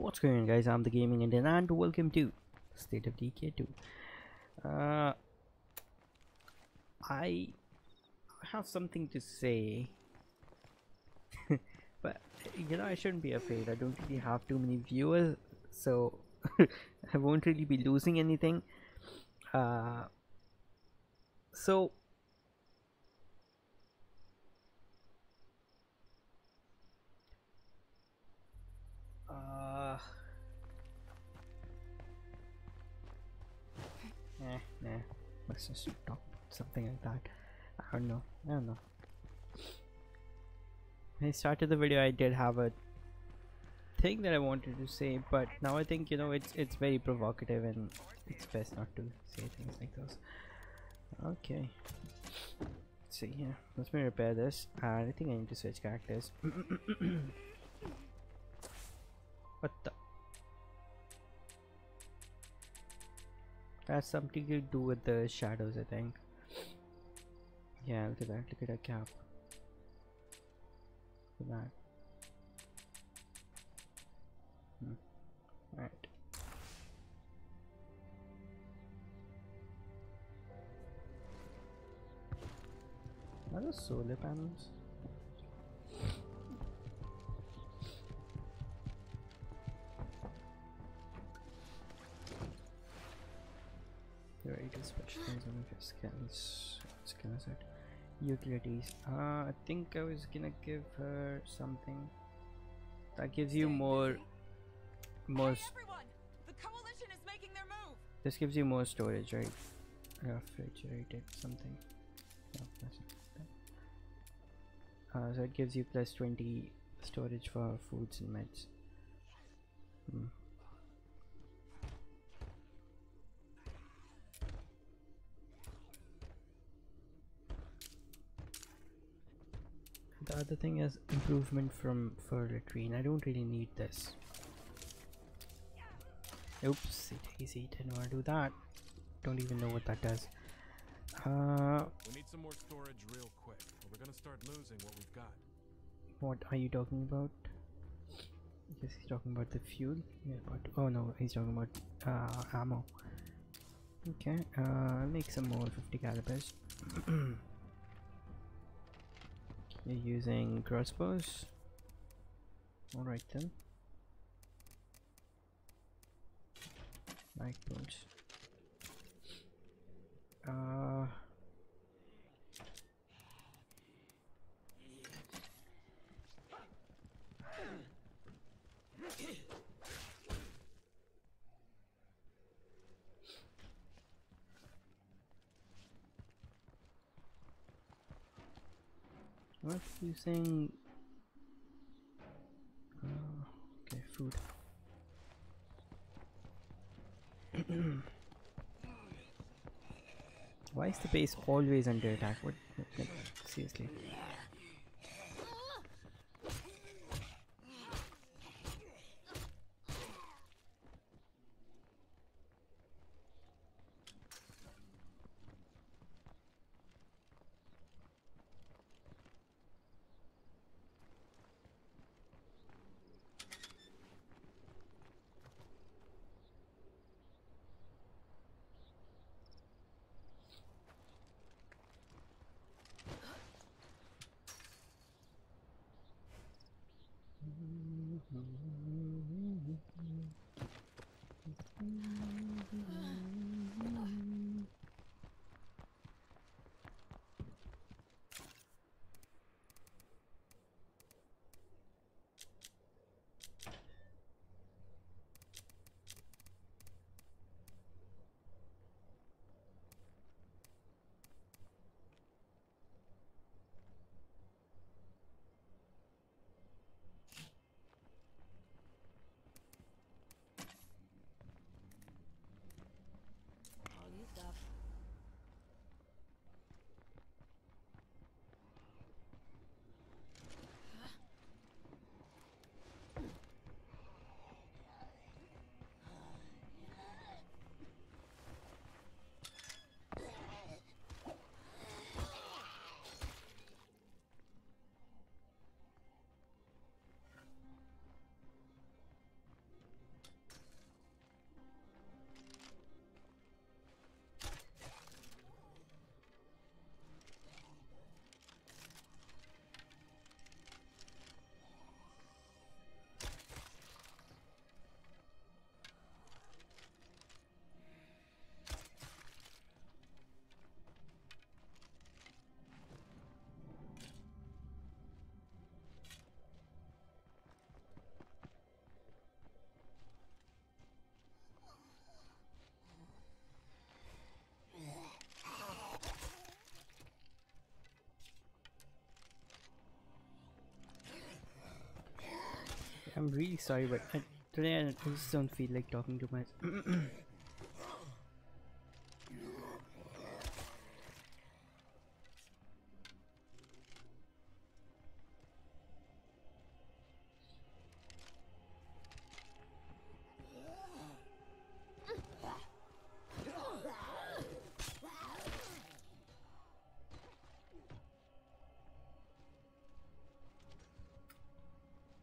What's going on, guys? I'm the Gaming Indian and welcome to State of Decay 2. I have something to say, but I shouldn't be afraid. I don't really have too many viewers, so I won't really be losing anything. So nah, let's just talk about something like that. I don't know. When I started the video, I did have a thing that I wanted to say, but now I think it's very provocative and it's best not to say things like those. Okay, let's see here. Let me repair this. I think I need to switch characters. What the? That's something to do with the shadows, I think. Yeah, look at that. Look at that cap. Look at that. Right. Are those solar panels? You're ready to switch things on your skins. What skin is it? Utilities. I think I was gonna give her something that gives you more. The coalition is making their move. This gives you more storage, right? Refrigerated something. No, that's not. So it gives you plus 20 storage for foods and meds. The other thing is improvement for latrine. I don't really need this. Oops, easy. Didn't want to do that. Don't even know what that does. We need some more storage real quick, or we're gonna start losing what we've got. What are you talking about? I guess he's talking about the fuel. Yeah, but oh no, he's talking about ammo. Okay, I'll make some more 50 calibers. You're using crossbows. Alright then. Light bolts. What are you saying? Okay, food. Why is the base always under attack? What? Like, seriously. I'm really sorry, but today I just don't feel like talking too much.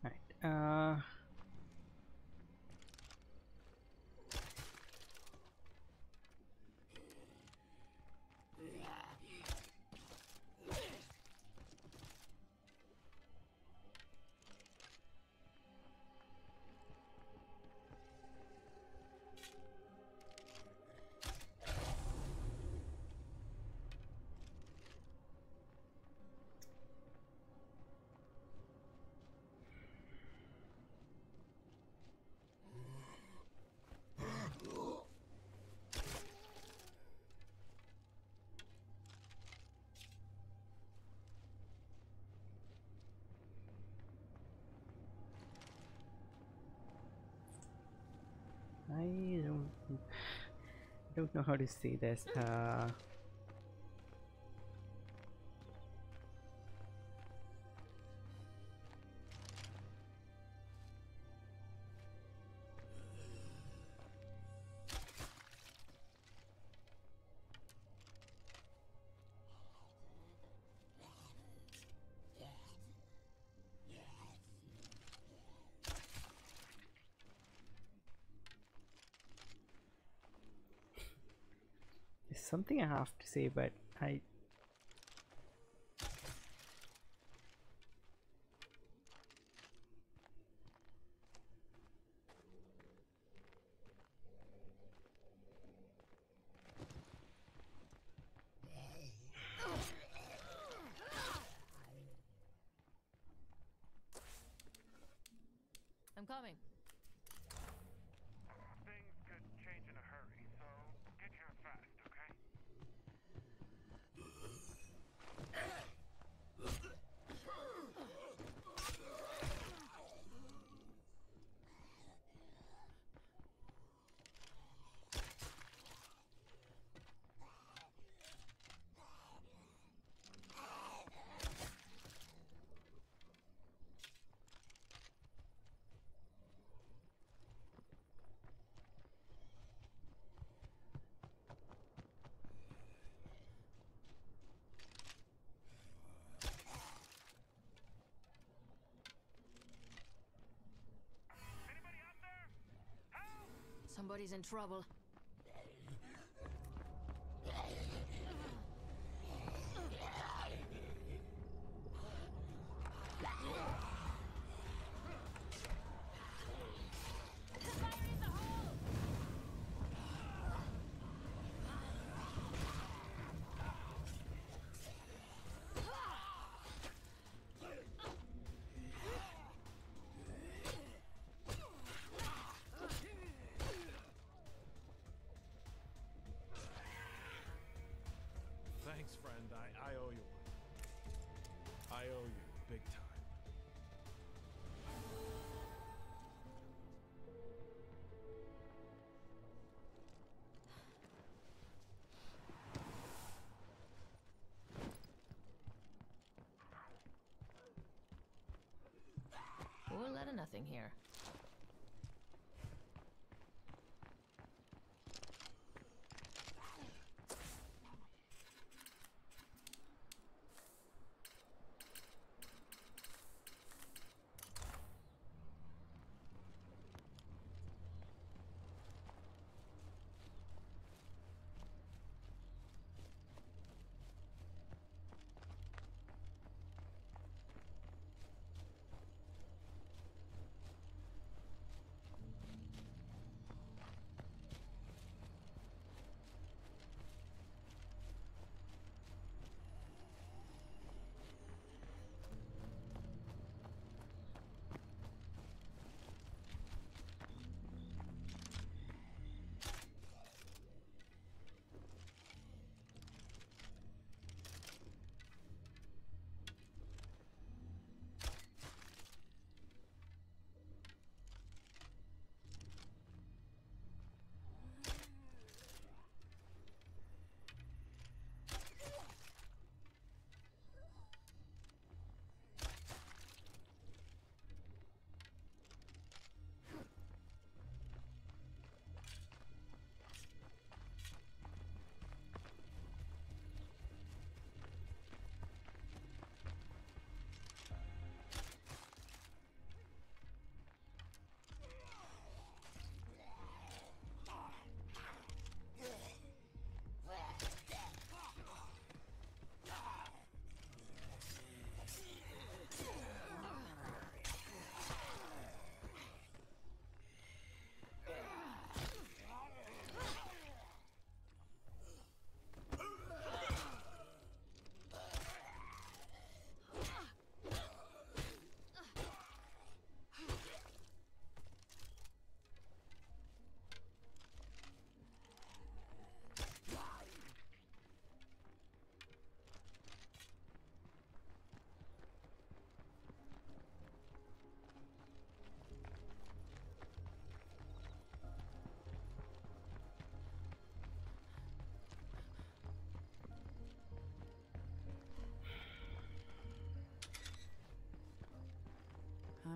Right. I don't know how to say this. There's something I have to say, but I'm coming. Things could change in a hurry, so get here fast, okay? Anybody out there? Help! Somebody's in trouble. Thanks, friend. I owe you one. I owe you big time. Whole lot of nothing here.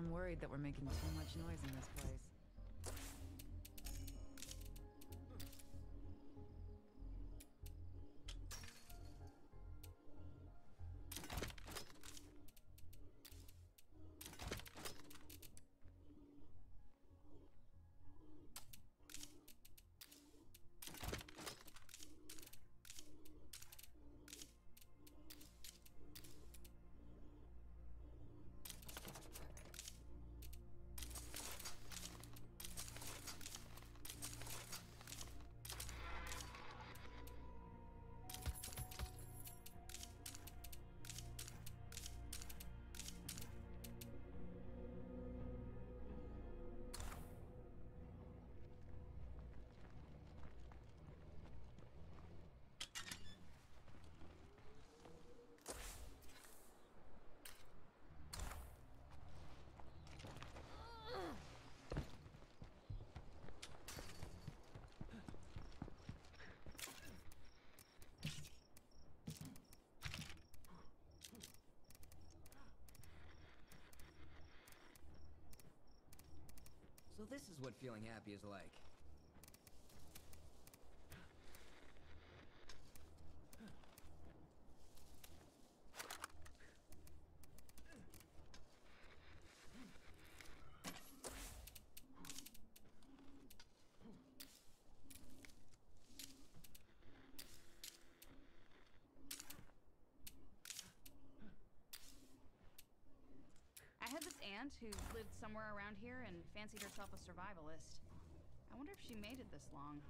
I'm worried that we're making too much noise in this place. So this is what feeling happy is like. I had this aunt who lived somewhere around here and fancied herself a survivalist. I wonder if she made it this long.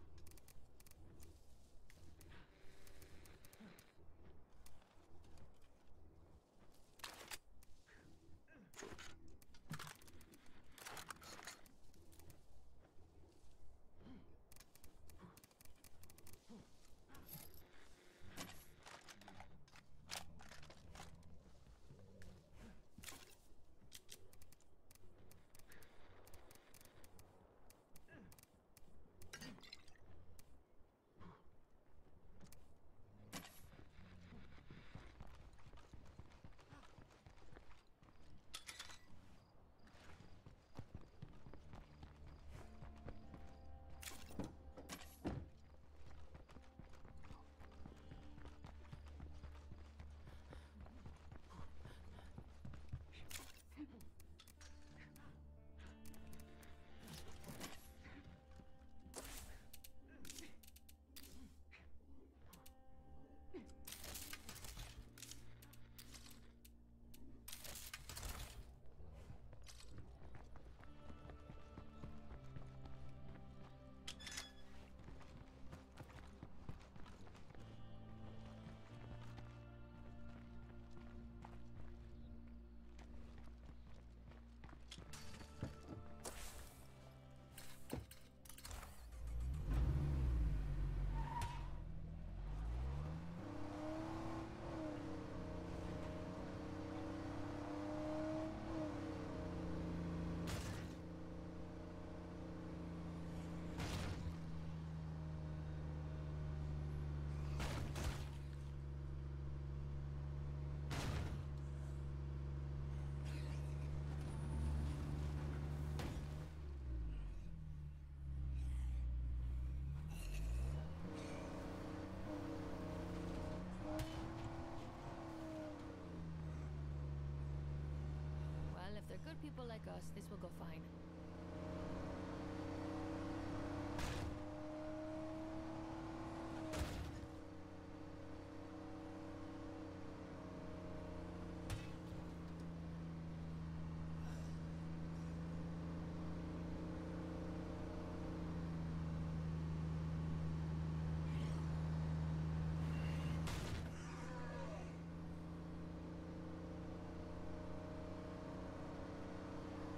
Well, if they're good people like us, this will go fine.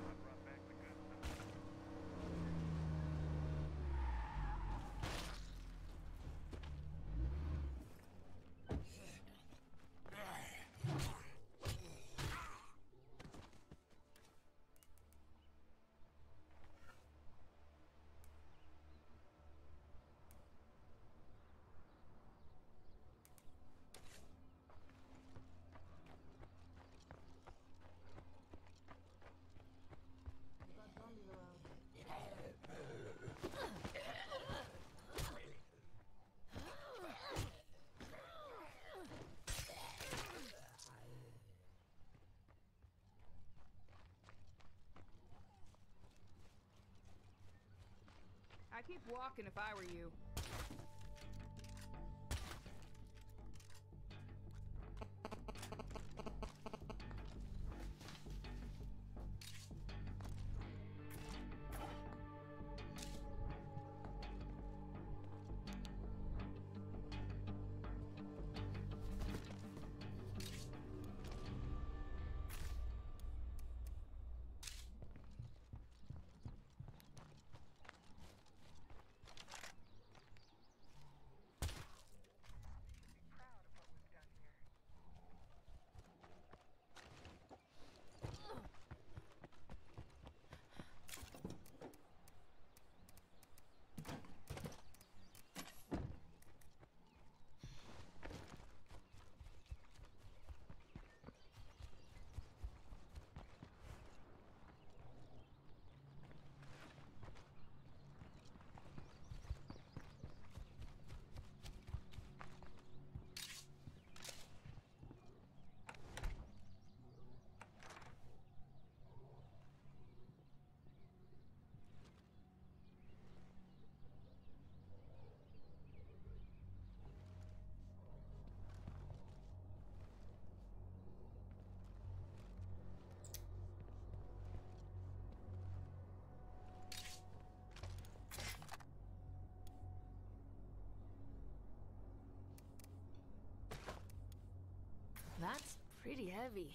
I brought back the good I'd keep walking if I were you. That's pretty heavy.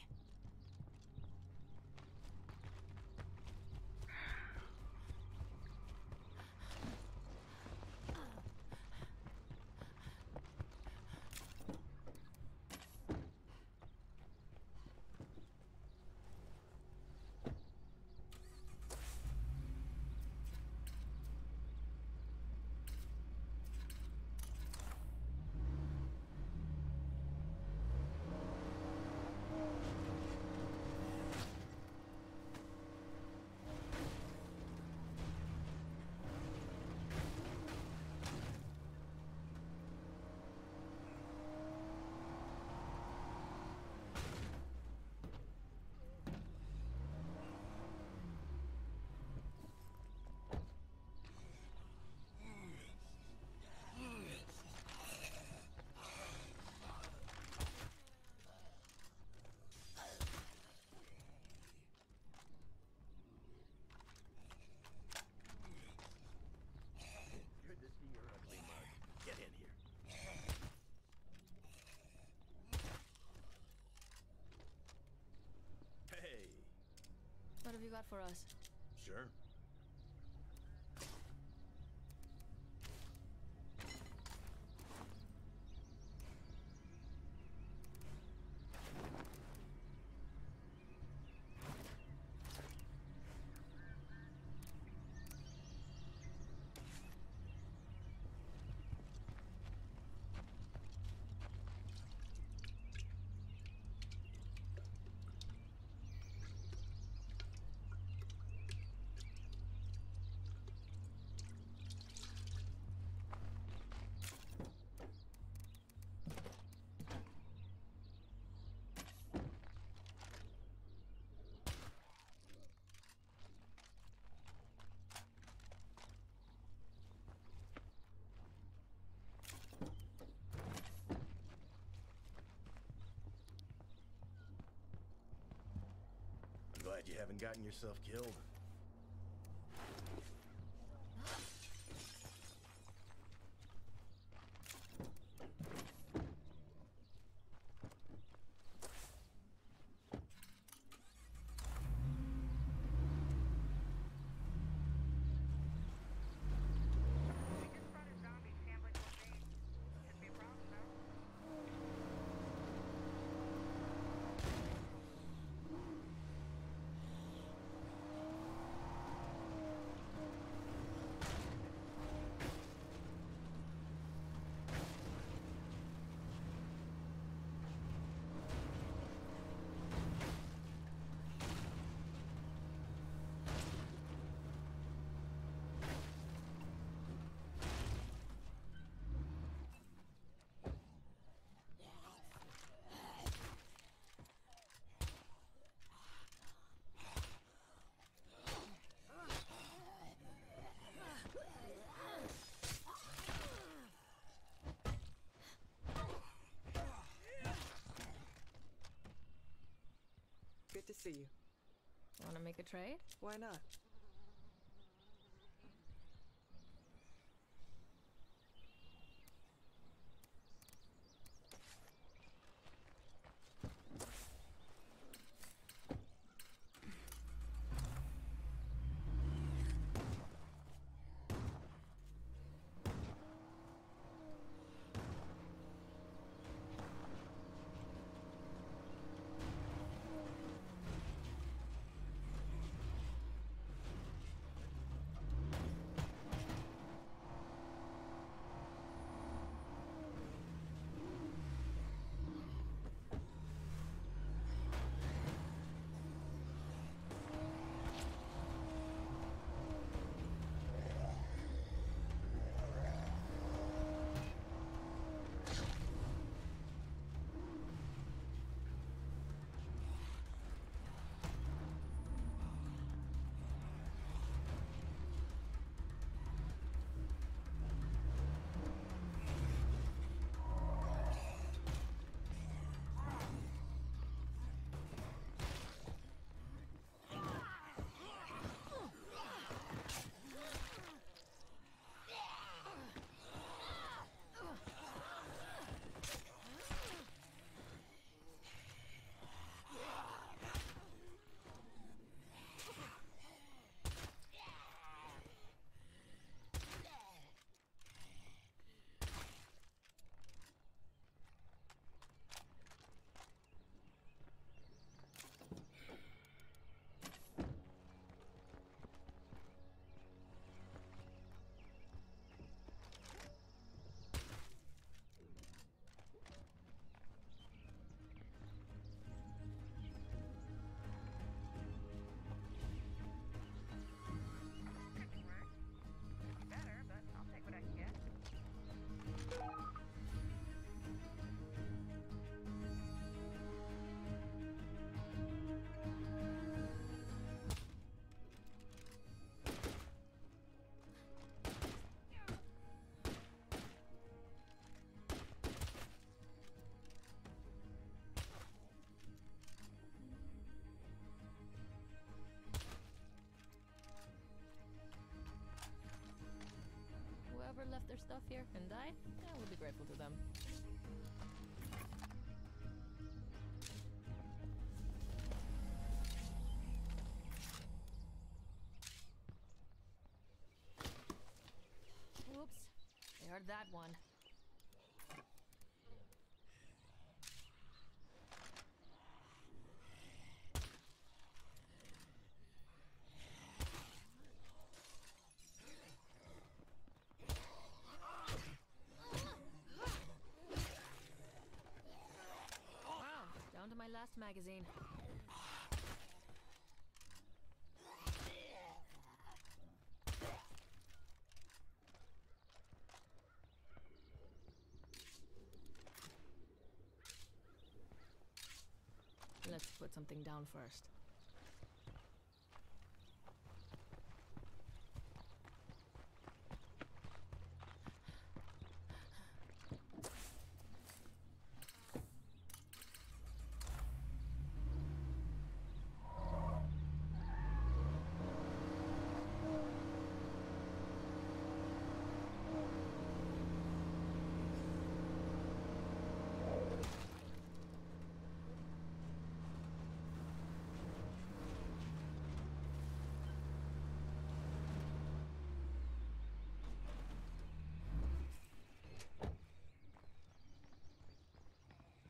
What have you got for us? Sure. Glad you haven't gotten yourself killed. We just spotted zombies shambling the base. Should be a problem, no? see you. Wanna make a trade? Why not? Whoever left their stuff here and died, I will be grateful to them. Oops, they heard that one. Down to my last magazine. Let's put something down first.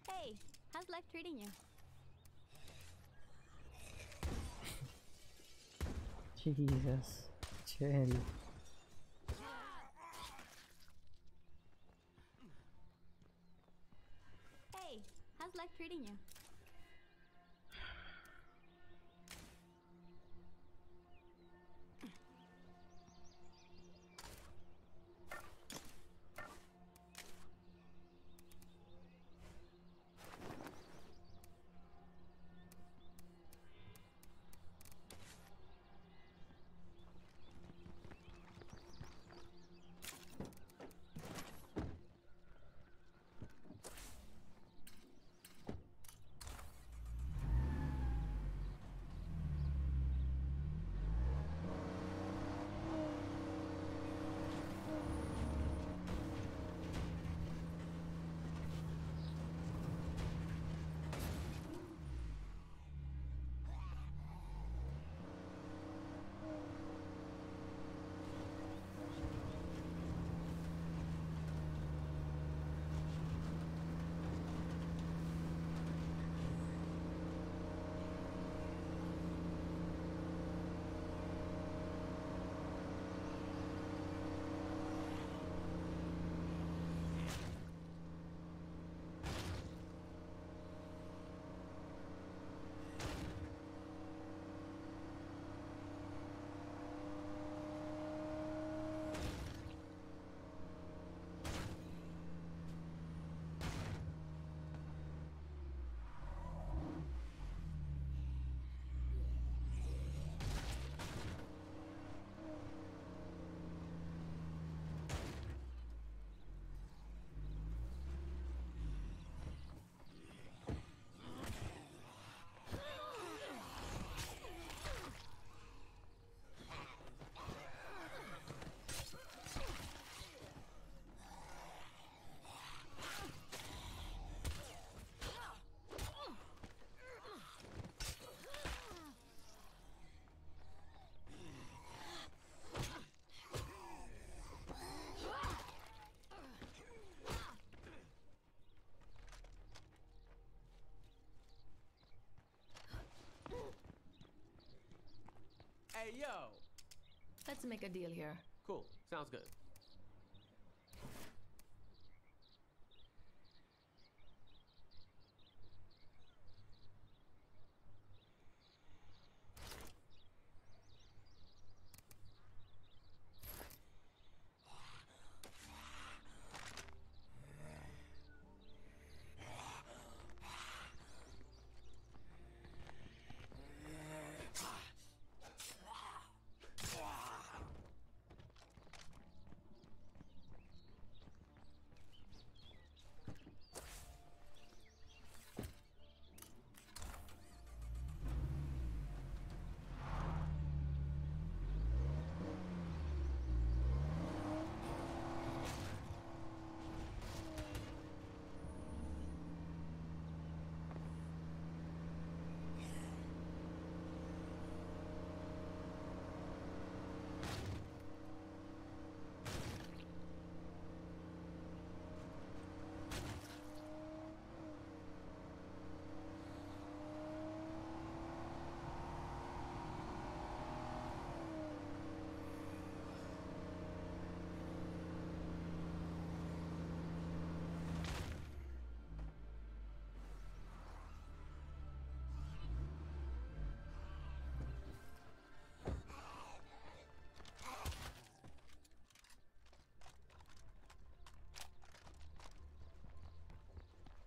Hey, how's life treating you? Jesus, chill. Hey, how's life treating you? Hey, yo! Let's make a deal here. Cool. Sounds good.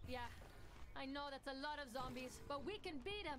Yeah, I know that's a lot of zombies, but we can beat them.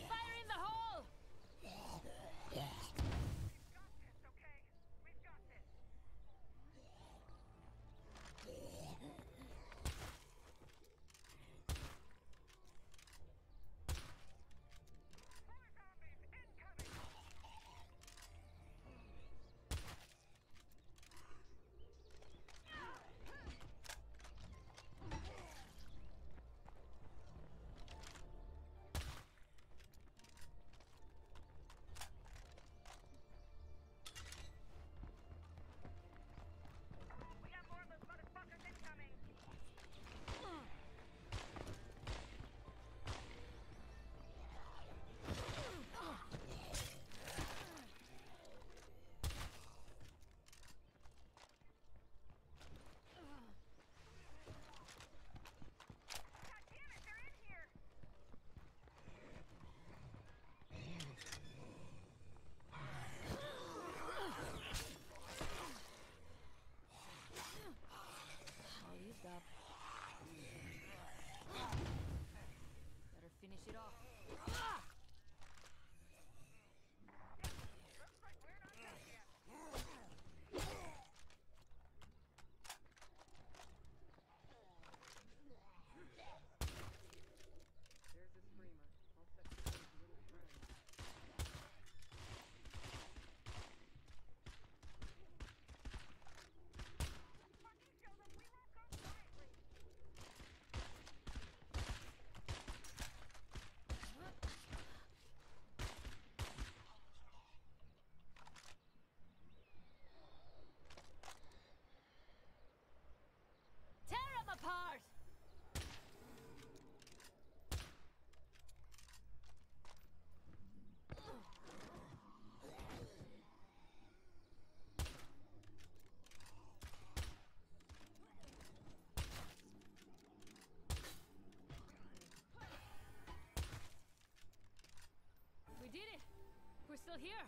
Fire in the hole! Better finish it off. There's a screamer. I'll set the stage a little friend. Tear them apart! We did it! We're still here!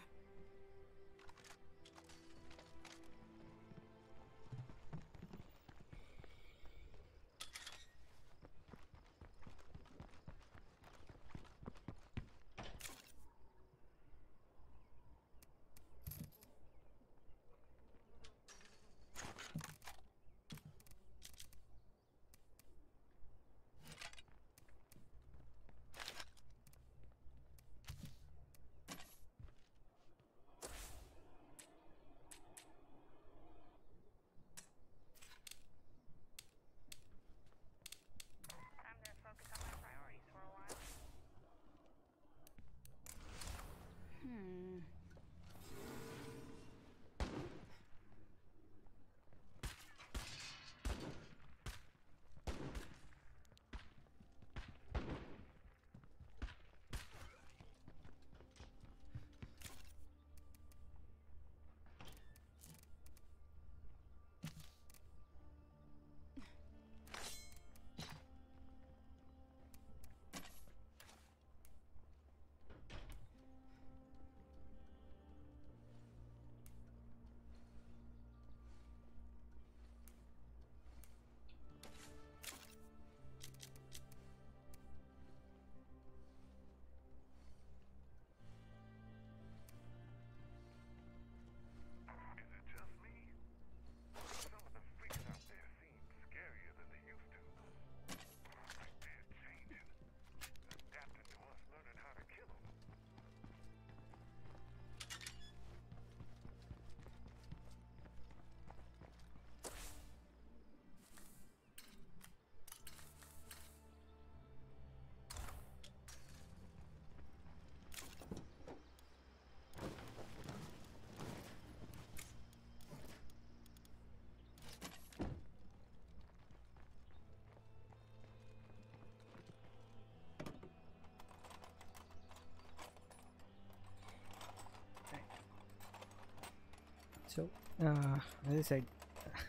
So as I said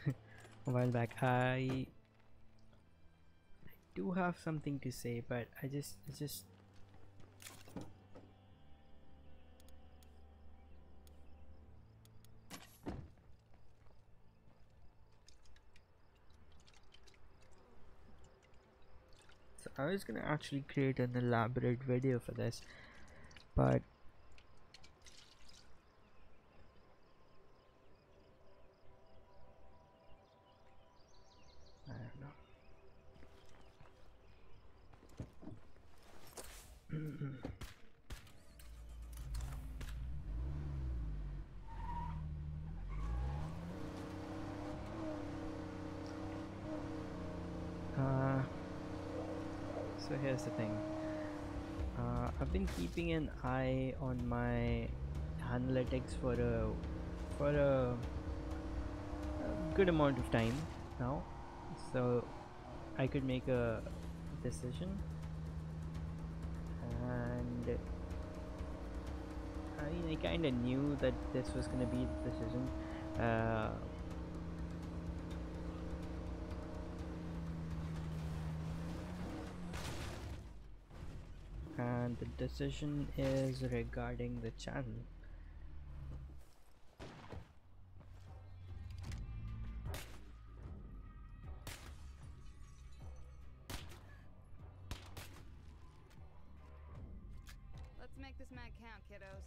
a while back, I do have something to say, but I just so I was gonna actually create an elaborate video for this, but I don't know. So here's the thing. I've been keeping an eye on my analytics for a good amount of time now, so I could make a decision, and I kind of knew that this was gonna be the decision. And the decision is regarding the channel. Let's make this mag count, kiddos.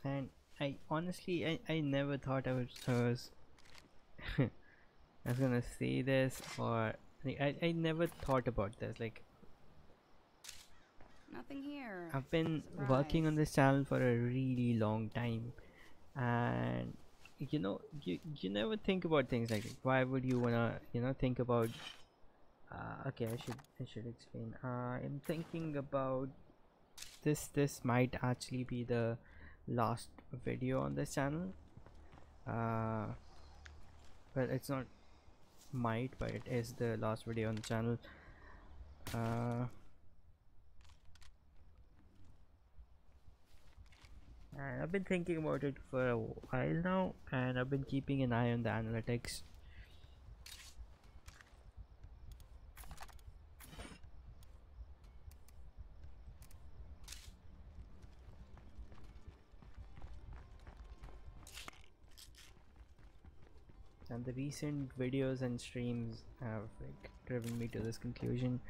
And I honestly, I never thought I was I was gonna say this, or like, I never thought about this. Like, Nothing here. I've been working on this channel for a really long time, and you know, you never think about things like, why would you wanna, you know, think about okay, I should explain. I'm thinking about this might actually be the last video on this channel. Well, it's not might, but it is the last video on the channel. And I've been thinking about it for a while now, and I've been keeping an eye on the analytics. And the recent videos and streams have like driven me to this conclusion.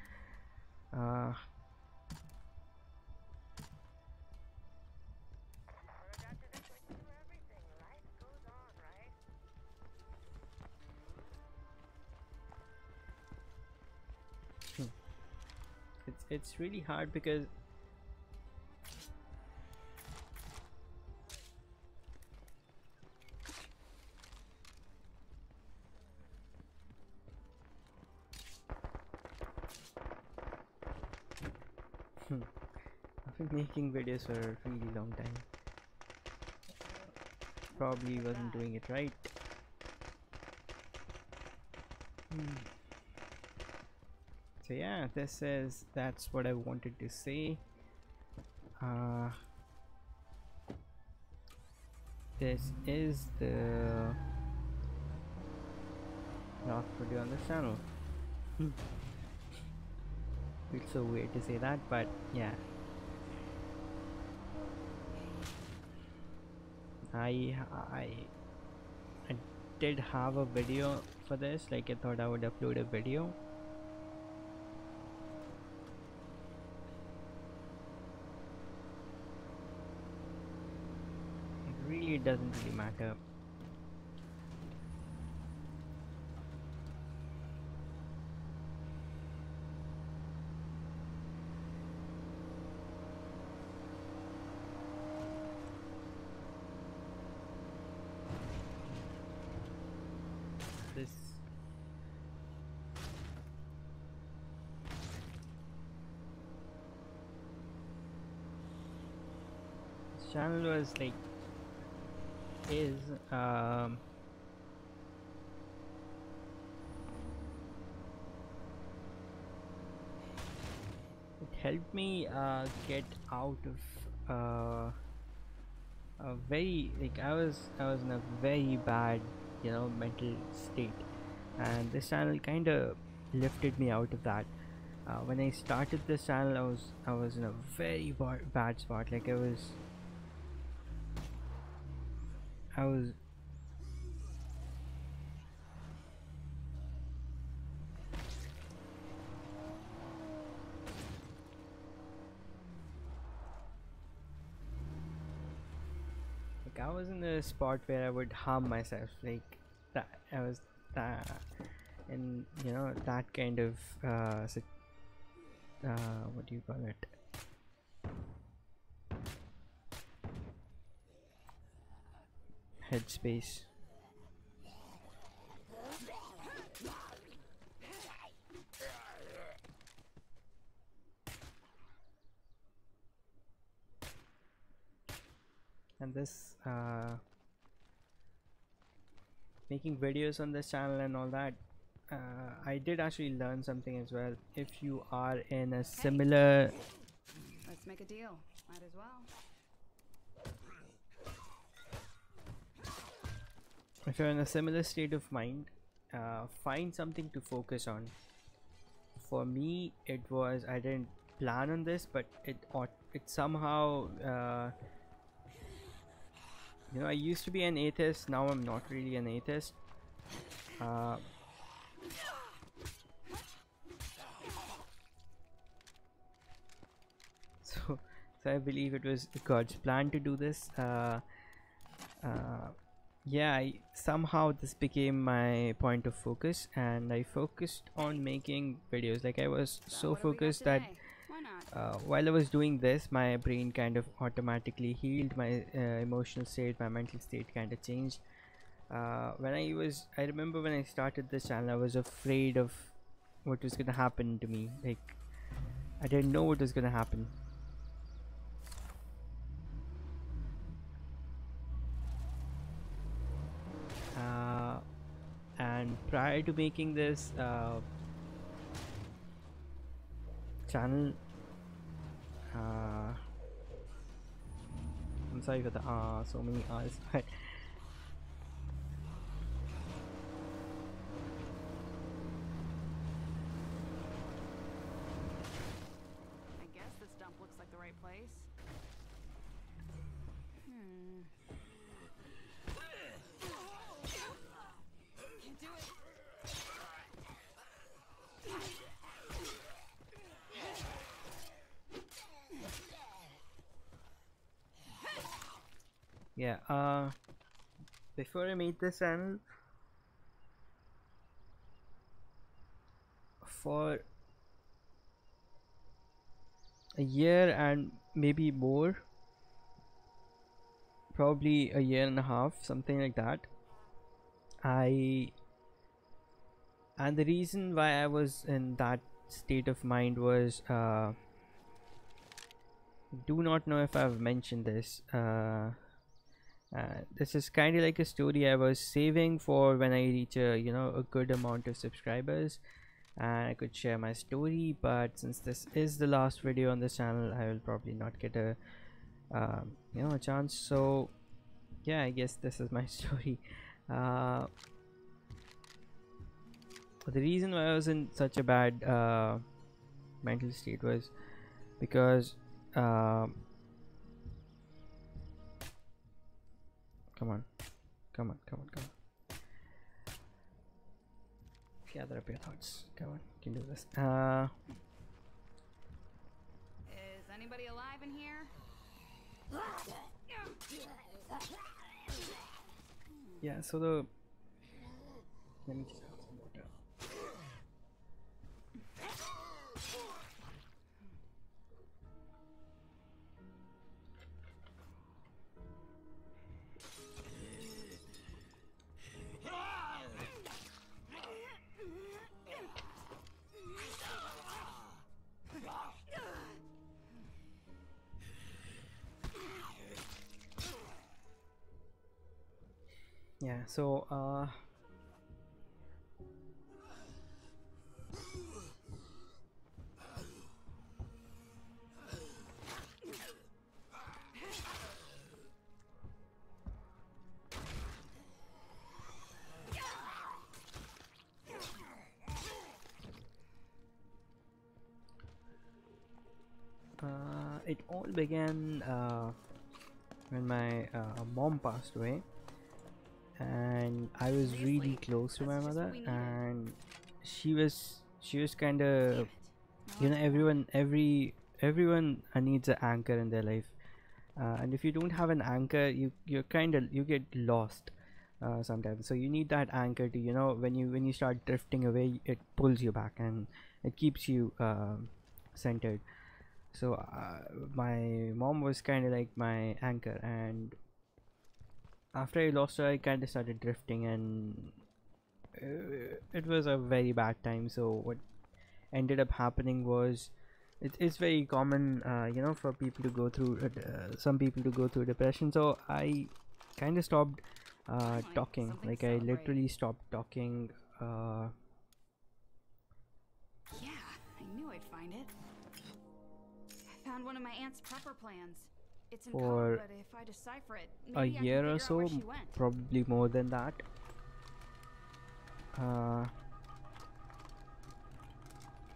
It's really hard because I've been making videos for a really long time. Probably wasn't doing it right. So yeah, that's what I wanted to say. This is the last video on this channel. It's so weird to say that, but yeah. I did have a video for this, like I thought I would upload a video. It really doesn't really matter. This channel was like is helped me get out of a very, like, I was in a very bad, you know, mental state, and this channel kind of lifted me out of that. When I started this channel, I was in a very bad spot. Like I was in a spot where I would harm myself, like that. I was that, and you know, that kind of what do you call it, headspace. And this making videos on this channel and all that, I did actually learn something as well. If you are in a similar, Let's make a deal. Might as well. if you're in a similar state of mind, find something to focus on. For me, it was, I didn't plan on this, but it somehow you know, I used to be an atheist. Now I'm not really an atheist. So I believe it was God's plan to do this. Yeah, somehow this became my point of focus, and I focused on making videos. Like I was so focused that while I was doing this, my brain kind of automatically healed. My emotional state, my mental state kind of changed. When I remember when I started this channel, I was afraid of what was gonna happen to me. Like I didn't know what was gonna happen. And prior to making this channel, I'm sorry for the so many R's, but I guess this dump looks like the right place. Can't do it. yeah, before I made this channel, for a year and maybe more, probably a year and a half, something like that, and the reason why I was in that state of mind was, do not know if I've mentioned this. This is kind of like a story I was saving for when I reach a, you know, a good amount of subscribers, and I could share my story. But since this is the last video on this channel, I will probably not get a you know, a chance. So yeah, I guess this is my story. The reason why I was in such a bad mental state was because come on, gather up your thoughts. Come on, you can do this. Is anybody alive in here? Yeah, so the, let me just have some water. Yeah, so it all began when my mom passed away, and I was really close to my mother, and she was kind of, you know, everyone needs an anchor in their life, and if you don't have an anchor, you get lost sometimes. So you need that anchor to, you know, when you start drifting away, it pulls you back and it keeps you centered. So my mom was kind of like my anchor, and after I lost her, I kind of started drifting, and it was a very bad time. So what ended up happening was, it's very common, you know, for people to go through some people to go through depression. So I kind of stopped talking. Like, I literally stopped talking. Yeah, I knew I'd find it. I found one of my aunt's prepper plans. It's in For code, but if I decipher it, a maybe I can year figure or out so, where she went. probably more than that.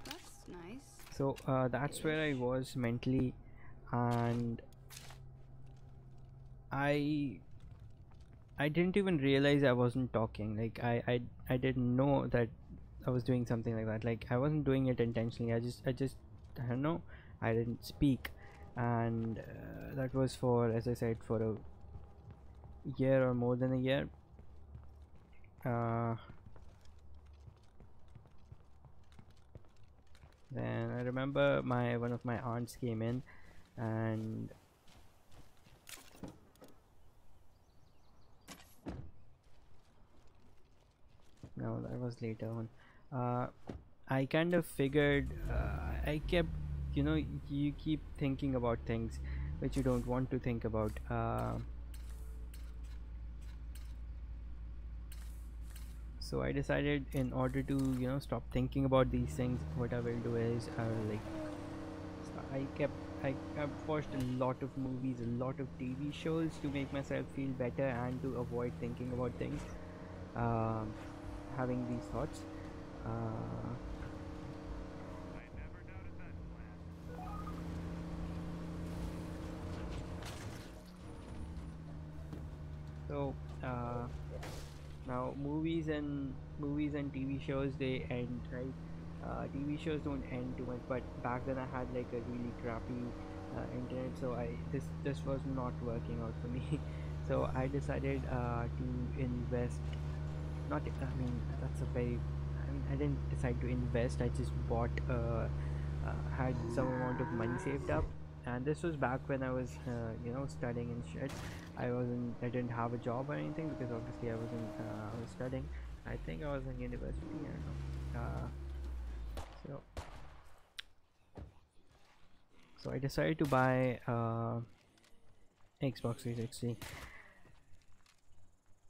That's nice. So that's where I was mentally, and I didn't even realize I wasn't talking. Like, I didn't know that I was doing something like that. Like, I wasn't doing it intentionally. I just I don't know, I didn't speak, and that was for, as I said, for a year or more than a year. Then I remember one of my aunts came in, and no, that was later on. I kind of figured, I kept, you know, you keep thinking about things which you don't want to think about. So I decided, in order to, you know, stop thinking about these things, what I will do is I will, like, I've watched a lot of movies, a lot of TV shows to make myself feel better and to avoid thinking about things, having these thoughts. So now movies and TV shows, they end, right? TV shows don't end too much, but back then I had like a really crappy internet, so this was not working out for me. So I decided to invest. Not, I mean, that's a very, I didn't decide to invest. I just bought, had some amount of money saved up, and this was back when I was, you know, studying and shit. I didn't have a job or anything, because obviously I was studying. I think I was in university. I don't know. So I decided to buy Xbox 360,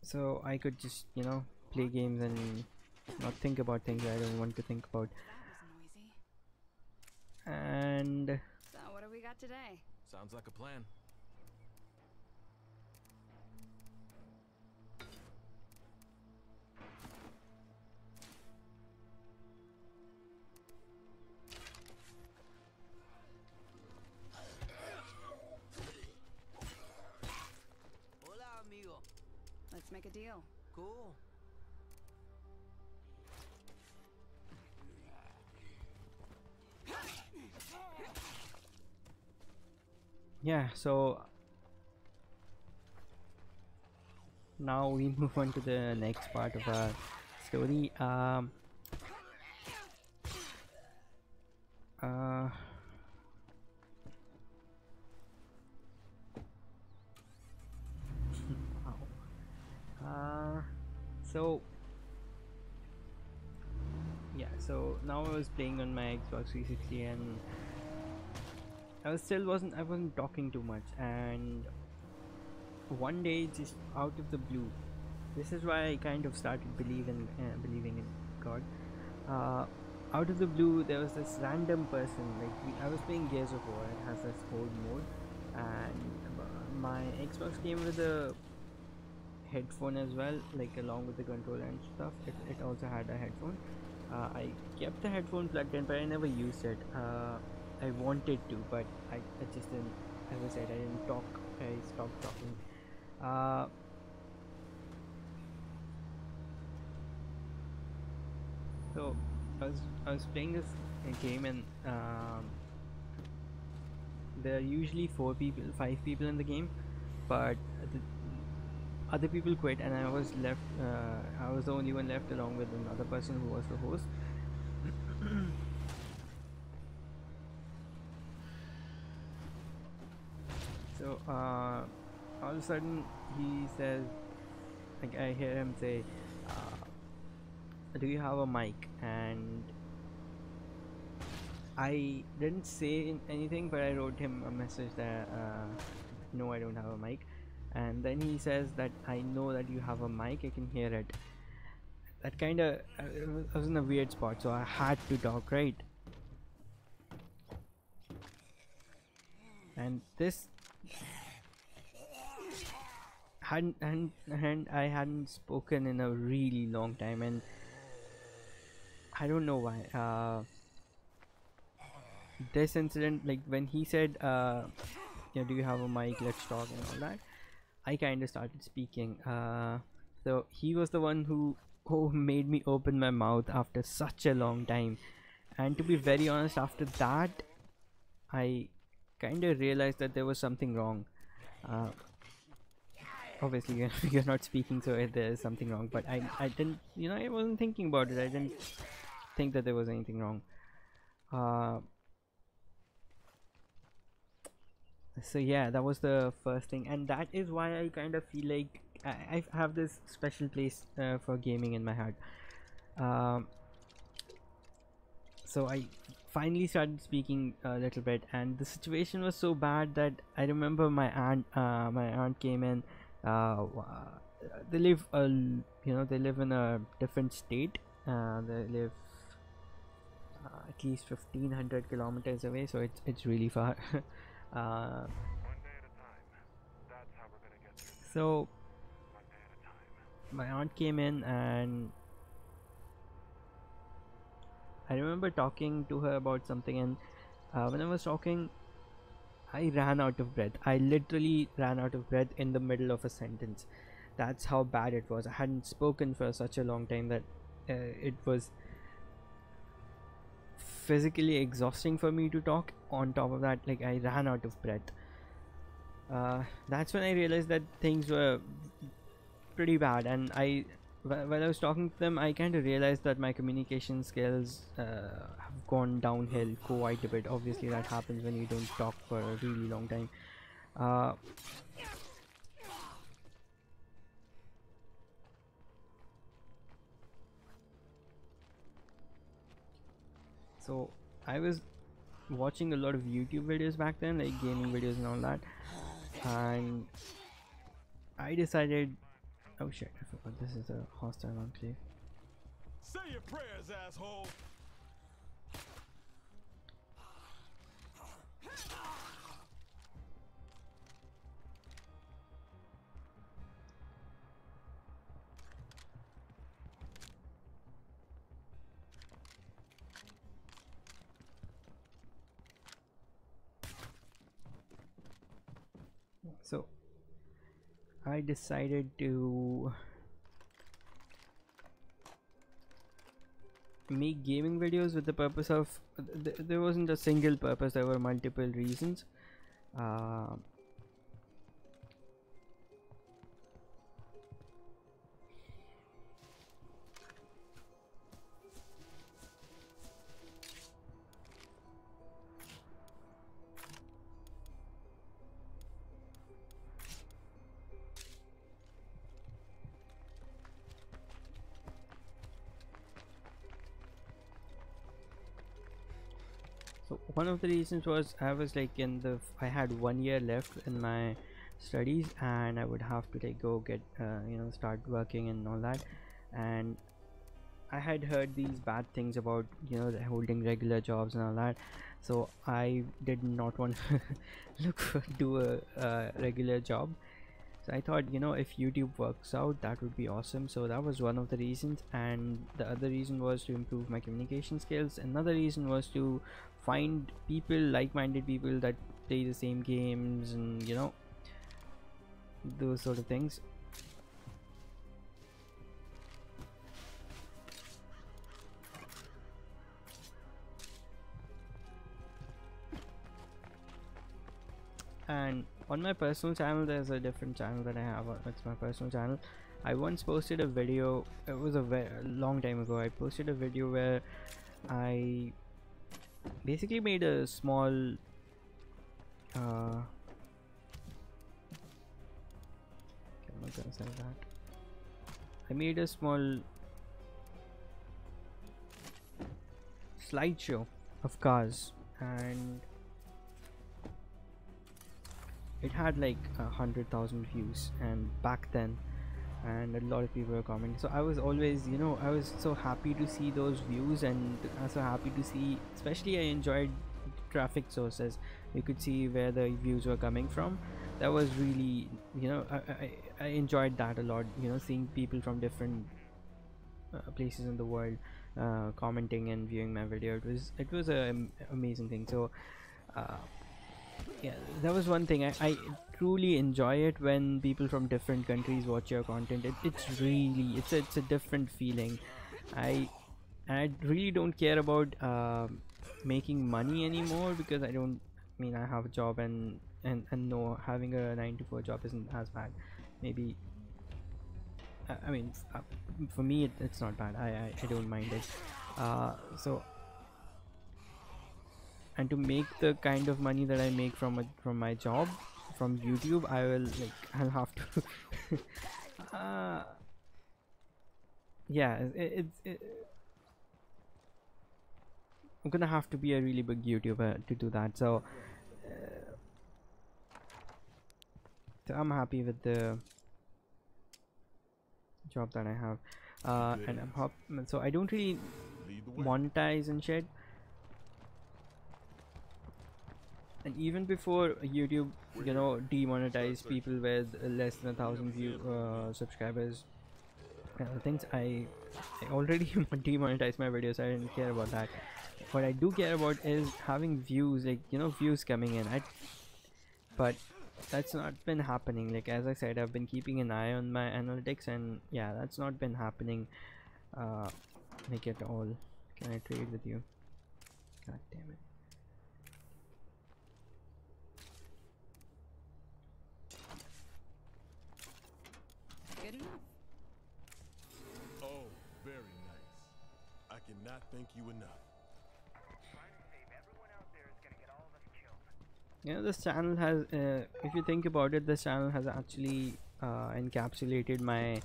so I could just, you know, play games and not think about things I don't want to think about. That was noisy. And So what do we got today? Sounds like a plan. Let's make a deal. Cool. yeah, so now we move on to the next part of our story. So yeah, so now I was playing on my Xbox 360, and I wasn't talking too much, and one day, just out of the blue, this is why I kind of started believing in God. Out of the blue, there was this random person. Like, I was playing Gears of War. It has this old mode, and my Xbox came with a headphone as well, like along with the controller and stuff. It also had a headphone. I kept the headphone plugged in, but I never used it. I wanted to, but I just didn't. As I said, I didn't talk. I stopped talking. So I was playing this game, and there are usually 5 people in the game, but the other people quit, and I was left. I was the only one left, along with another person who was the host. So all of a sudden he says, like, I hear him say, do you have a mic? And I didn't say anything, but I wrote him a message that no, I don't have a mic. And then he says that I know that you have a mic, I can hear it. That kind of I was in a weird spot, so I had to talk, right? And this and I hadn't spoken in a really long time, and I don't know why. This incident, like when he said, do you have a mic, let's talk and all that, I kind of started speaking. So he was the one who made me open my mouth after such a long time. And to be very honest, after that I kind of realized that there was something wrong. Obviously you're not speaking, so there is something wrong, but I didn't, I wasn't thinking about it. I didn't think that there was anything wrong. So yeah, that was the first thing, and that is why I kind of feel like I have this special place for gaming in my heart. So I finally started speaking a little bit, and the situation was so bad that I remember my aunt came in. They live they live in a different state. They live at least 1500 kilometers away, so it's really far. One day at a time. That's how we're gonna get through this. So One day at a time. my aunt came in, and I remember talking to her about something, and when I was talking, I ran out of breath. I literally ran out of breath in the middle of a sentence. That's how bad it was. I hadn't spoken for such a long time that it was physically exhausting for me to talk. On top of that, like, I ran out of breath. That's when I realized that things were pretty bad, and while I was talking to them, I kind of realized that my communication skills have gone downhill quite a bit. Obviously that happens when you don't talk for a really long time. So I was watching a lot of YouTube videos back then, like gaming videos and all that, and I decided, oh shit, I forgot this is a hostile enclave. Say your prayers, asshole. So I decided to make gaming videos with the purpose of there wasn't a single purpose, there were multiple reasons. So one of the reasons was I was like I had 1 year left in my studies, and I would have to like go get start working and all that, and I had heard these bad things about holding regular jobs and all that, so I did not want to do a regular job. So I thought, if YouTube works out, that would be awesome. So that was one of the reasons, and the other reason was to improve my communication skills. Another reason was to find people, like-minded people that play the same games, and you know, those sort of things. And on my personal channel, there's a different channel that I have. It's my personal channel. I once posted a video, it was a very long time ago. I posted a video where I basically made a small I'm not gonna say that. I made a small slideshow of cars, and it had like 100,000 views, and back then, and a lot of people were commenting. So I was always, you know, I was so happy to see those views, and I was so happy to see, especially I enjoyed traffic sources. You could see where the views were coming from. That was really, you know, I enjoyed that a lot, you know, seeing people from different places in the world commenting and viewing my video. It was an amazing thing. So yeah, that was one thing. I truly enjoy it when people from different countries watch your content. It's really, it's a different feeling. I really don't care about making money anymore, because I have a job, and no, having a 9 to 4 job isn't as bad. Maybe for me it's not bad. I don't mind it. So, and to make the kind of money that I make from my job, from YouTube, I'll have to yeah, I'm gonna have to be a really big YouTuber to do that. So I'm happy with the job that I have, and so I don't really monetize and shit. And even before YouTube, you know, demonetize people with less than 1,000 subscribers, things, I already demonetized my videos. I didn't care about that. What I do care about is having views, like, you know, views coming in. But that's not been happening. Like, as I said, I've been keeping an eye on my analytics, and yeah, that's not been happening like at all. Can I trade with you? God damn it. Good enough. Oh, very nice. I cannot thank you enough. Trying to save everyone out there is gonna get all of us killed. You know, this channel has, if you think about it, this channel has actually encapsulated my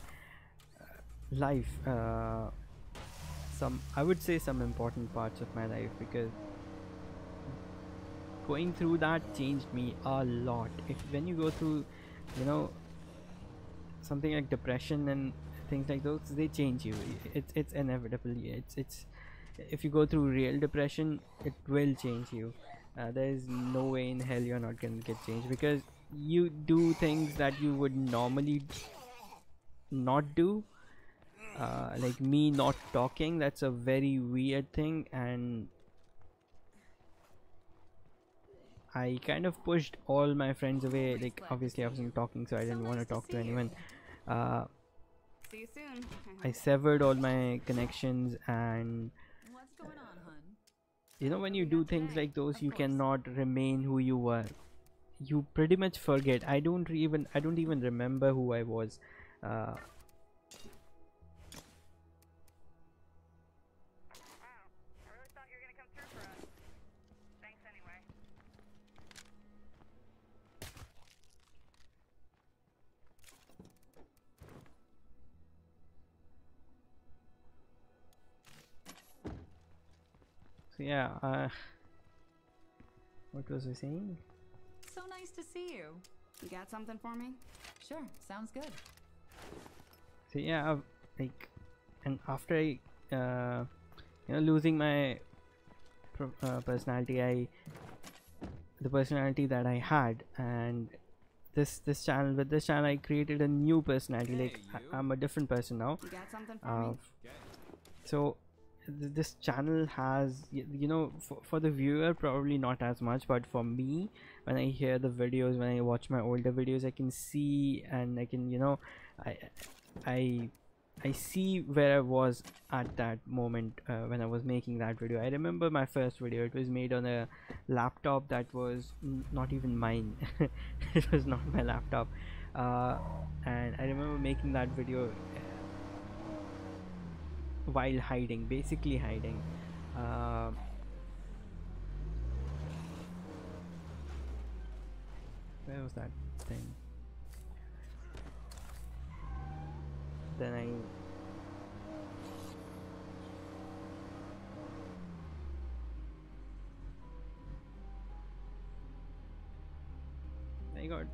life. I would say some important parts of my life, because going through that changed me a lot. When you go through, you know, something like depression and things like those, they change you. It's inevitable. It's if you go through real depression, it will change you. There is no way in hell you're not gonna get changed, because you do things that you would normally not do. Like me not talking, that's a very weird thing, and I kind of pushed all my friends away. Like, obviously I wasn't talking, so I didn't want to talk to anyone. See you soon. I severed all my connections, and What's going on, hun? you know, when you do things like those, you cannot remain who you were. You pretty much forget. I don't even remember who I was. Wow, I really thought you were gonna come through for us. Thanks anyway. So yeah, what was I saying? So nice to see you. You got something for me? Sure, sounds good. So yeah, like, and after I you know, losing my personality, the personality that I had, and this channel, with this channel I created a new personality. Like, I'm a different person now. You got something for me? So this channel has you know, for the viewer probably not as much, but for me, when I hear the videos, when I watch my older videos, I can see, and I can, you know, I I see where I was at that moment when I was making that video. I remember my first video. It was made on a laptop that was not even mine. It was not my laptop, and I remember making that video while hiding, basically hiding. Where was that thing? Then I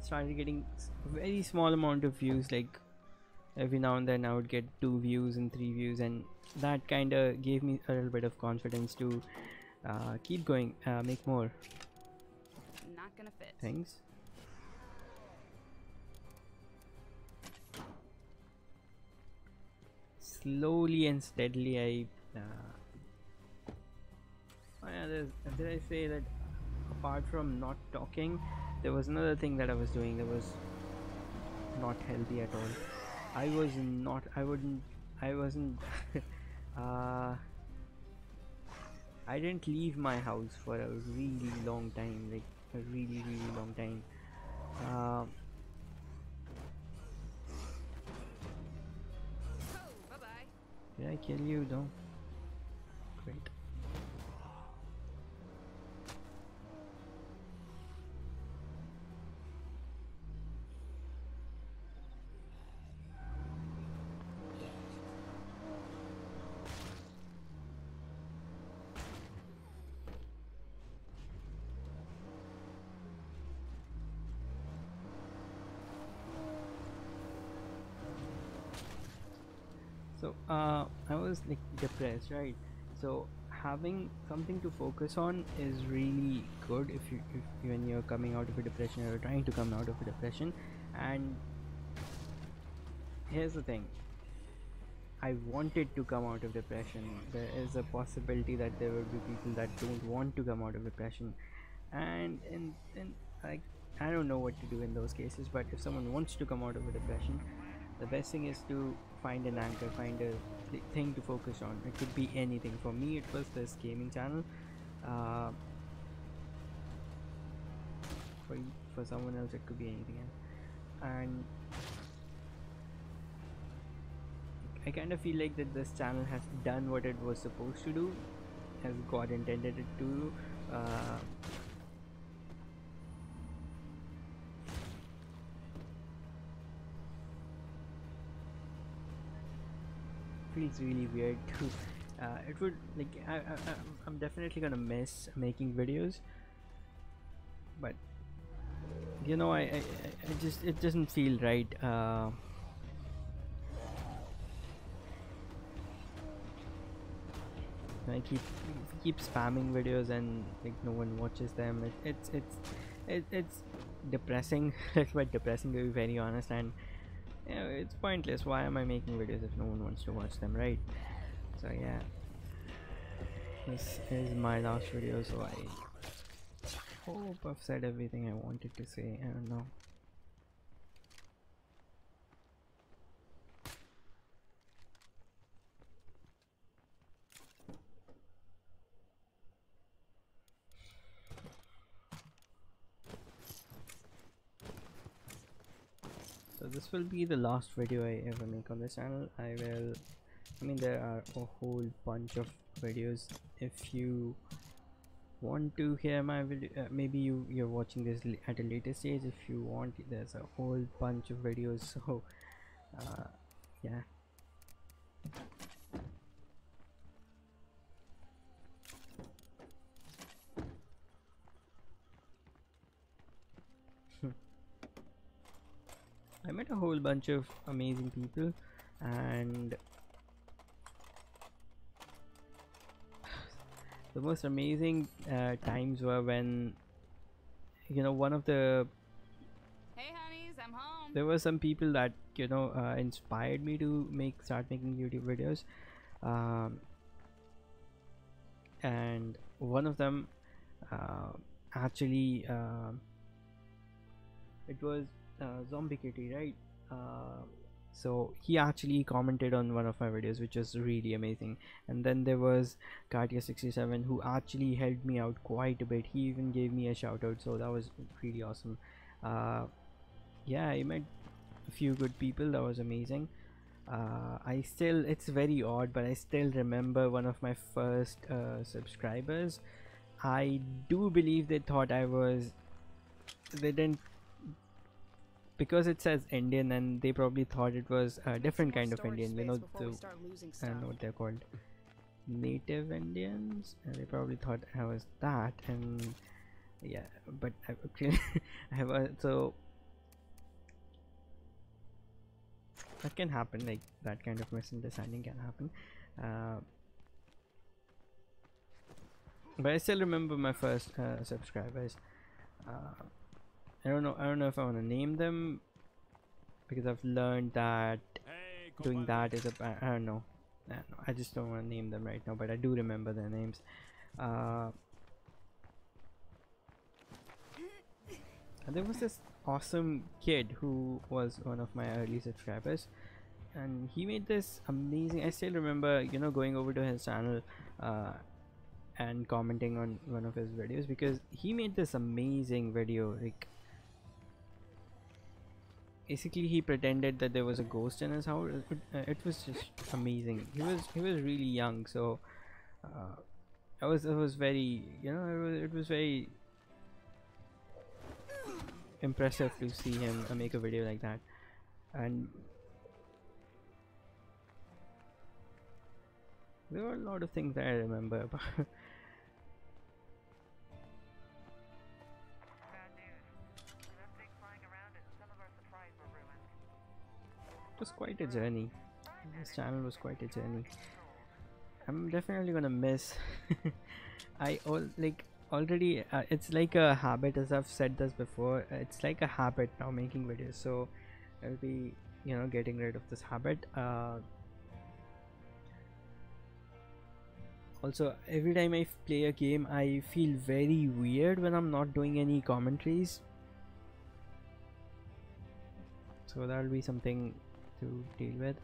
started getting very small amount of views, like every now and then I would get 2 views and 3 views, and that kind of gave me a little bit of confidence to keep going, make more Not gonna fit. things. Slowly and steadily oh yeah, did I say that apart from not talking, there was another thing that I was doing that was not healthy at all. I wasn't I didn't leave my house for a really long time, like a really long time. Bye-bye. Did I kill you? No. Great. So I was like depressed, right? So having something to focus on is really good if when you're coming out of a depression, or you're trying to come out of a depression. And here's the thing, I wanted to come out of depression. There is a possibility that there will be people that don't want to come out of depression, and like, I don't know what to do in those cases. But if someone wants to come out of a depression, the best thing is to find an anchor, find a thing to focus on. It could be anything. For me, it was this gaming channel. For someone else, it could be anything else. And I kind of feel like that this channel has done what it was supposed to do, as God intended it to. Feels really weird too. It would, like, I'm definitely gonna miss making videos, but you know, I just, it doesn't feel right. I keep spamming videos and like no one watches them. It's depressing. It's quite depressing, to be very honest. And you know, it's pointless. Why am I making videos if no one wants to watch them, right? So yeah, this is my last video, so I hope I've said everything I wanted to say. I don't know. So this will be the last video I ever make on this channel. I mean, there are a whole bunch of videos. If you want to hear my video, maybe you're watching this at a later stage. If you want, there's a whole bunch of videos. So yeah. I met a whole bunch of amazing people, and the most amazing times were when, you know, one of the Hey honeys, I'm home. there were some people that, you know, inspired me to start making YouTube videos. and one of them actually it was Zombie Kitty, right? So he actually commented on one of my videos, which was really amazing. And then there was Katia67, who actually helped me out quite a bit. He even gave me a shout out, so that was really awesome. Yeah, I met a few good people. That was amazing. It's very odd, but I still remember one of my first subscribers. I do believe they thought they didn't, because it says Indian, and they probably thought it was a different kind of Indian, you know, I don't know what they're called, native Indians, and they probably thought I was that. And yeah, but I actually I have so that can happen, like that kind of misunderstanding can happen. But I still remember my first subscribers. I don't know if I want to name them, because I've learned that doing that is I don't know. I just don't want to name them right now, but I do remember their names. And there was this awesome kid who was one of my early subscribers, and he made this amazing, I still remember, you know, going over to his channel and commenting on one of his videos, because he made this amazing video. Like, basically he pretended that there was a ghost in his house. It was just amazing. He was really young, so it was very, you know, it was very impressive to see him make a video like that. And there were a lot of things that I remember about. It was quite a journey. This channel was quite a journey. I'm definitely gonna miss already it's like a habit, as I've said this before. It's like a habit now, making videos, so I'll be, you know, getting rid of this habit. Also, every time I play a game, I feel very weird when I'm not doing any commentaries, so that'll be something to deal with.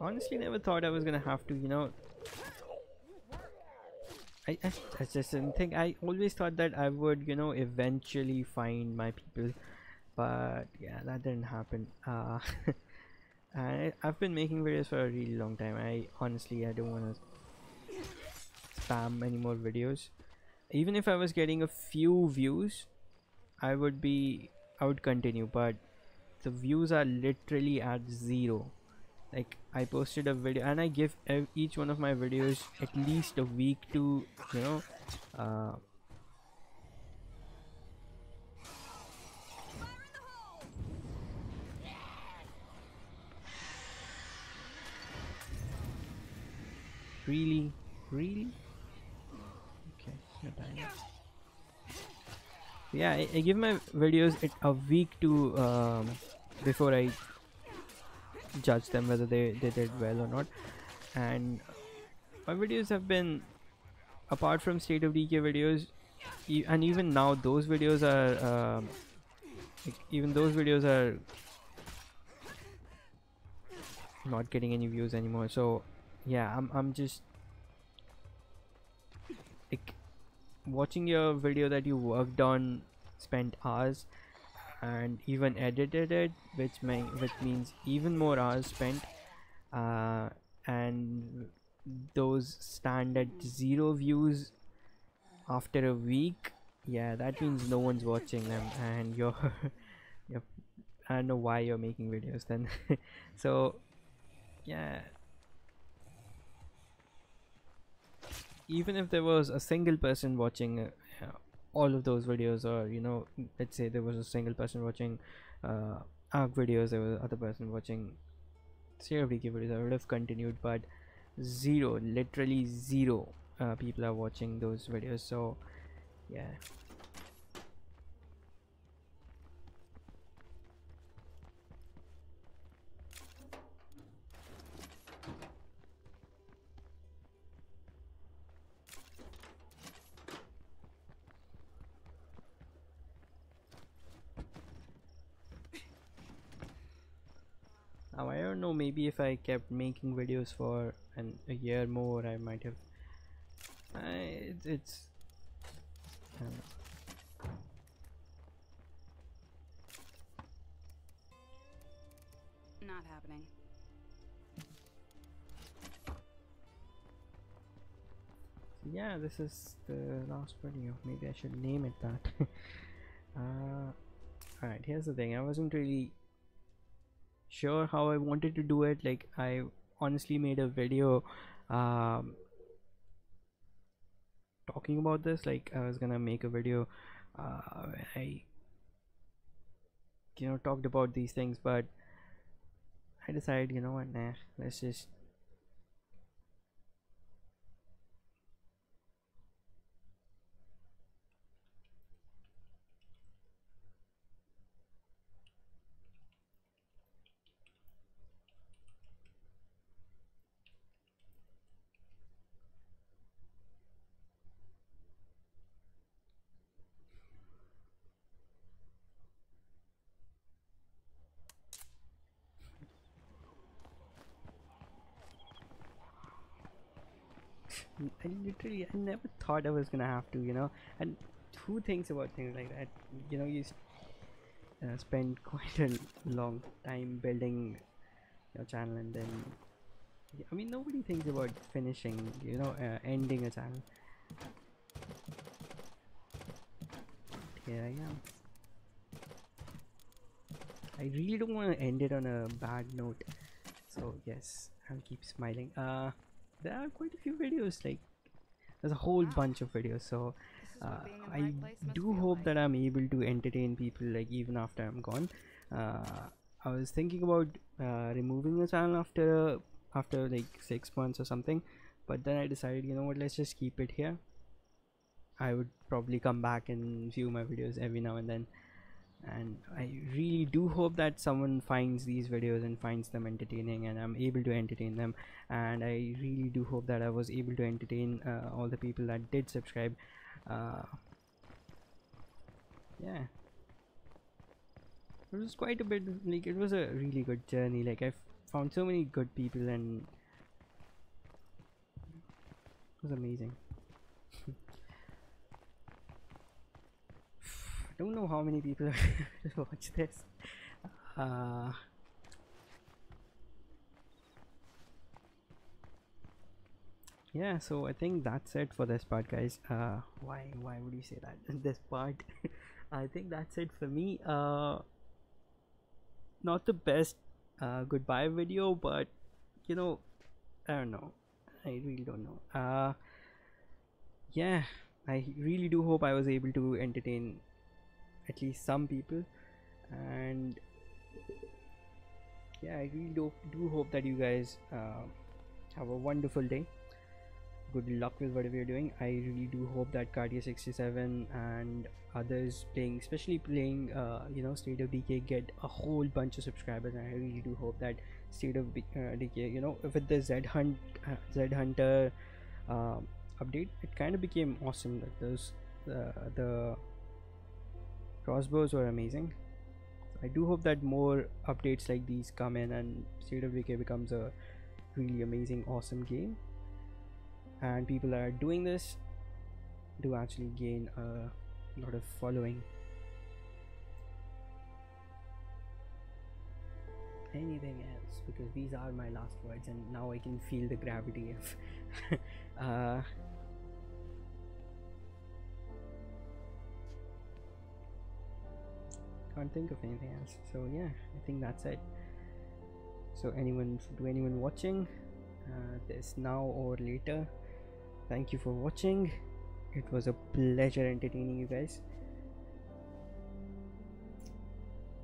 Honestly, never thought I was gonna have to, you know, I just didn't think. I always thought that I would, you know, eventually find my people, but yeah, that didn't happen. I've been making videos for a really long time. I don't want to spam any more videos. Even if I was getting a few views, I would continue, but the views are literally at 0. Like, I posted a video, and I give each one of my videos at least a week to, you know, really okay, you're dying. Yeah, I give my videos a week to before I judge them whether they did well or not. And my videos have been, apart from State of Decay videos, and even now those videos are not getting any views anymore. So yeah, I'm just like, watching your video that you worked on, spent hours, and even edited it, which means even more hours spent, and those stand at 0 views after a week. Yeah, that means no one's watching them, and you're I don't know why you're making videos then. So yeah, even if there was a single person watching all of those videos, or, you know, let's say there was a single person watching ARC videos, there was other person watching CFDK videos, I would have continued. But 0, literally 0 people are watching those videos. So yeah, don't know, maybe if I kept making videos for a year more, I might have. It's I don't know. Not happening. Yeah, this is the last video. Maybe I should name it that. Alright, here's the thing. I wasn't really sure how I wanted to do it. Like, I honestly made a video talking about this. Like, I was gonna make a video where I talked about these things, but I decided, you know what, nah, let's just I never thought I was gonna have to, and who thinks about things like that? You spend quite a long time building your channel, and then I mean, nobody thinks about finishing, ending a channel. Here I am. I really don't want to end it on a bad note, so yes, I'll keep smiling. There are quite a few videos, like there's a whole bunch of videos, so I do hope that I'm able to entertain people, like even after I'm gone. I was thinking about removing the channel after like 6 months or something, but then I decided, you know what, let's just keep it here. I would probably come back and view my videos every now and then, and I really do hope that someone finds these videos and finds them entertaining, and I'm able to entertain them. And I really do hope that I was able to entertain all the people that did subscribe. Yeah, it was quite a bit, like it was a really good journey. Like I found so many good people, and it was amazing. I don't know how many people watch this. Yeah, so I think that's it for this part, guys. Why would you say that? This part. I think that's it for me. Not the best goodbye video, but I don't know. I really don't know. Yeah, I really do hope I was able to entertain at least some people, and yeah, I really do hope that you guys have a wonderful day. Good luck with whatever you're doing. I really do hope that Cartier 67 and others especially playing State of Decay, get a whole bunch of subscribers, and I really do hope that State of Decay, with the Z Hunter update, it kind of became awesome. Like the crossbows were amazing. I do hope that more updates like these come in, and State of Decay becomes a really amazing, awesome game, and people that are doing this do actually gain a lot of following. Anything else? Because these are my last words, and now I can feel the gravity of can't think of anything else. So yeah, I think that's it. So to anyone watching this now or later, thank you for watching. It was a pleasure entertaining you guys,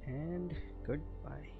and goodbye.